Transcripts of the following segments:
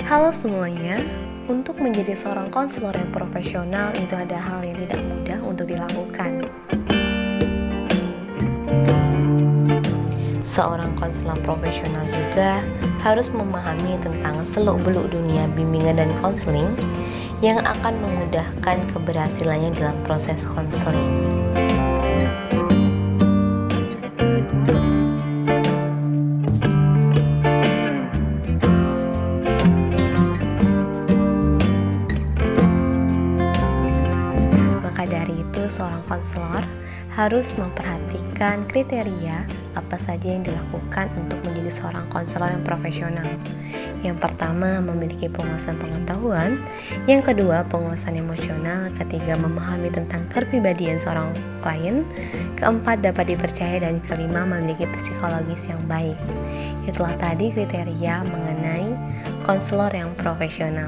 Halo semuanya, untuk menjadi seorang konselor yang profesional itu ada hal yang tidak mudah untuk dilakukan. Seorang konselor profesional juga harus memahami tentang seluk-beluk dunia bimbingan dan konseling yang akan memudahkan keberhasilannya dalam proses konseling. Maka dari itu, seorang konselor harus memperhatikan kriteria apa saja yang dilakukan untuk menjadi seorang konselor yang profesional. Yang pertama, memiliki penguasaan pengetahuan. Yang kedua, penguasaan emosional. Ketiga, memahami tentang kepribadian seorang klien. Keempat, dapat dipercaya. Dan kelima, memiliki psikologis yang baik. Itulah tadi kriteria mengenai konselor yang profesional.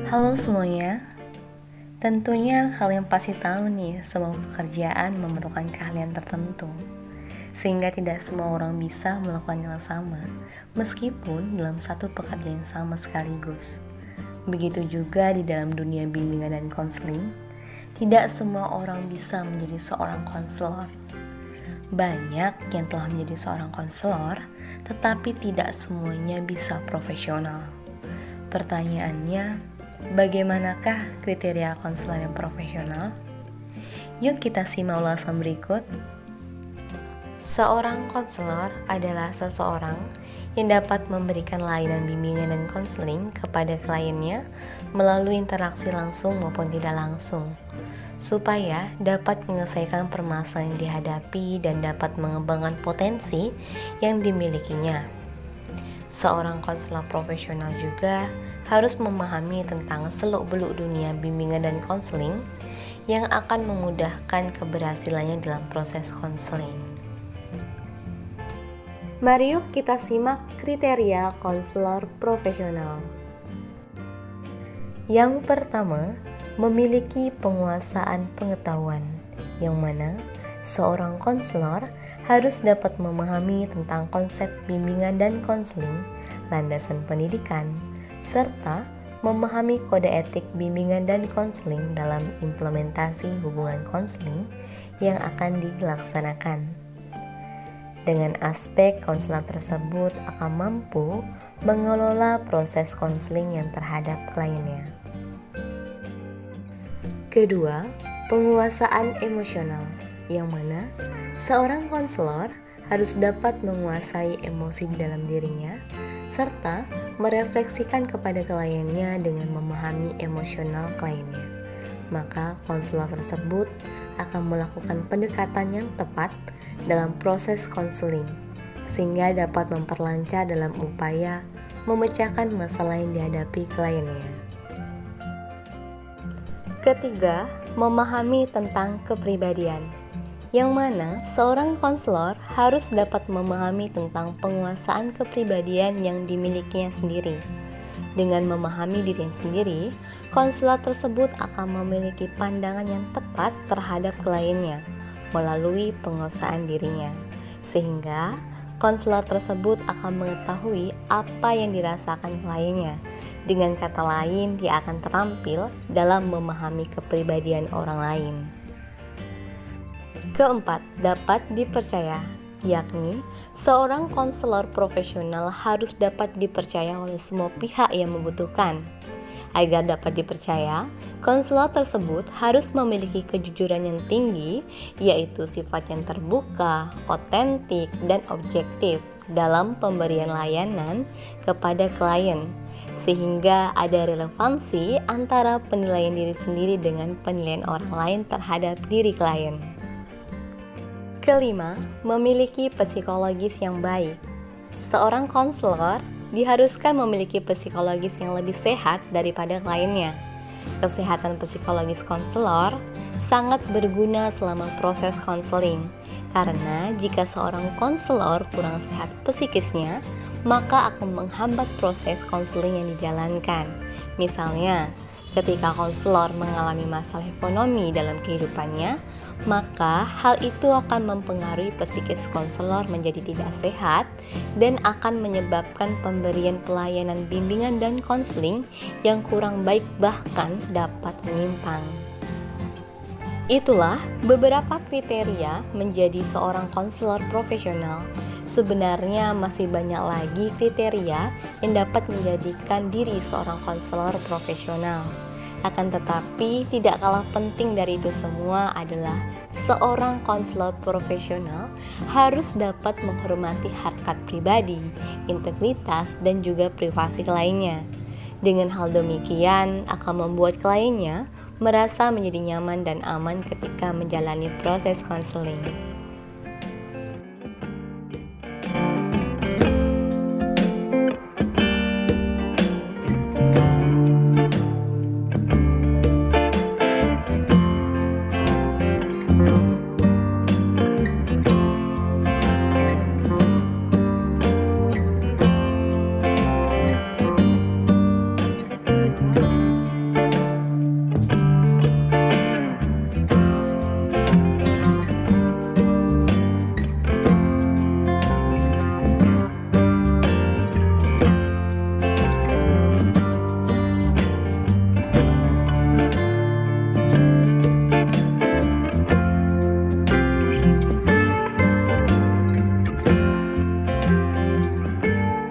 Halo semuanya, tentunya kalian pasti tahu nih, semua pekerjaan memerlukan keahlian tertentu, sehingga tidak semua orang bisa melakukan yang sama, meskipun dalam satu pekerjaan yang sama sekaligus. Begitu juga di dalam dunia bimbingan dan konseling, tidak semua orang bisa menjadi seorang konselor. Banyak yang telah menjadi seorang konselor, tetapi tidak semuanya bisa profesional. Pertanyaannya, bagaimanakah kriteria konselor yang profesional? Yuk kita simak ulasan berikut. Seorang konselor adalah seseorang yang dapat memberikan layanan bimbingan dan konseling kepada kliennya melalui interaksi langsung maupun tidak langsung, supaya dapat menyelesaikan permasalahan yang dihadapi dan dapat mengembangkan potensi yang dimilikinya. Seorang konselor profesional juga harus memahami tentang seluk-beluk dunia bimbingan dan konseling yang akan memudahkan keberhasilannya dalam proses konseling. Mari yuk kita simak kriteria konselor profesional. Yang pertama, memiliki penguasaan pengetahuan, yang mana seorang konselor harus dapat memahami tentang konsep bimbingan dan konseling, landasan pendidikan, serta memahami kode etik bimbingan dan konseling dalam implementasi hubungan konseling yang akan dilaksanakan. Dengan aspek konselor tersebut akan mampu mengelola proses konseling yang terhadap kliennya. Kedua, penguasaan emosional, yang mana seorang konselor harus dapat menguasai emosi di dalam dirinya serta merefleksikan kepada kliennya dengan memahami emosional kliennya. Maka konselor tersebut akan melakukan pendekatan yang tepat dalam proses konseling, sehingga dapat memperlancar dalam upaya memecahkan masalah yang dihadapi kliennya. Ketiga, memahami tentang kepribadian, yang mana seorang konselor harus dapat memahami tentang penguasaan kepribadian yang dimilikinya sendiri. Dengan memahami dirinya sendiri, konselor tersebut akan memiliki pandangan yang tepat terhadap kliennya melalui penguasaan dirinya, sehingga konselor tersebut akan mengetahui apa yang dirasakan kliennya. Dengan kata lain, dia akan terampil dalam memahami kepribadian orang lain. Keempat, dapat dipercaya, yakni seorang konselor profesional harus dapat dipercaya oleh semua pihak yang membutuhkan. Agar dapat dipercaya, konselor tersebut harus memiliki kejujuran yang tinggi, yaitu sifat yang terbuka, otentik, dan objektif dalam pemberian layanan kepada klien, sehingga ada relevansi antara penilaian diri sendiri dengan penilaian orang lain terhadap diri klien. Kelima, memiliki psikologis yang baik. Seorang konselor diharuskan memiliki psikologis yang lebih sehat daripada kliennya. Kesehatan psikologis konselor sangat berguna selama proses konseling, karena jika seorang konselor kurang sehat psikisnya, maka akan menghambat proses konseling yang dijalankan. Misalnya, ketika konselor mengalami masalah ekonomi dalam kehidupannya, maka hal itu akan mempengaruhi psikis konselor menjadi tidak sehat dan akan menyebabkan pemberian pelayanan bimbingan dan konseling yang kurang baik, bahkan dapat menyimpang. Itulah beberapa kriteria menjadi seorang konselor profesional. Sebenarnya masih banyak lagi kriteria yang dapat menjadikan diri seorang konselor profesional. Akan tetapi tidak kalah penting dari itu semua adalah seorang konselor profesional harus dapat menghormati harkat pribadi, integritas, dan juga privasi lainnya. Dengan hal demikian akan membuat kliennya merasa menjadi nyaman dan aman ketika menjalani proses konseling.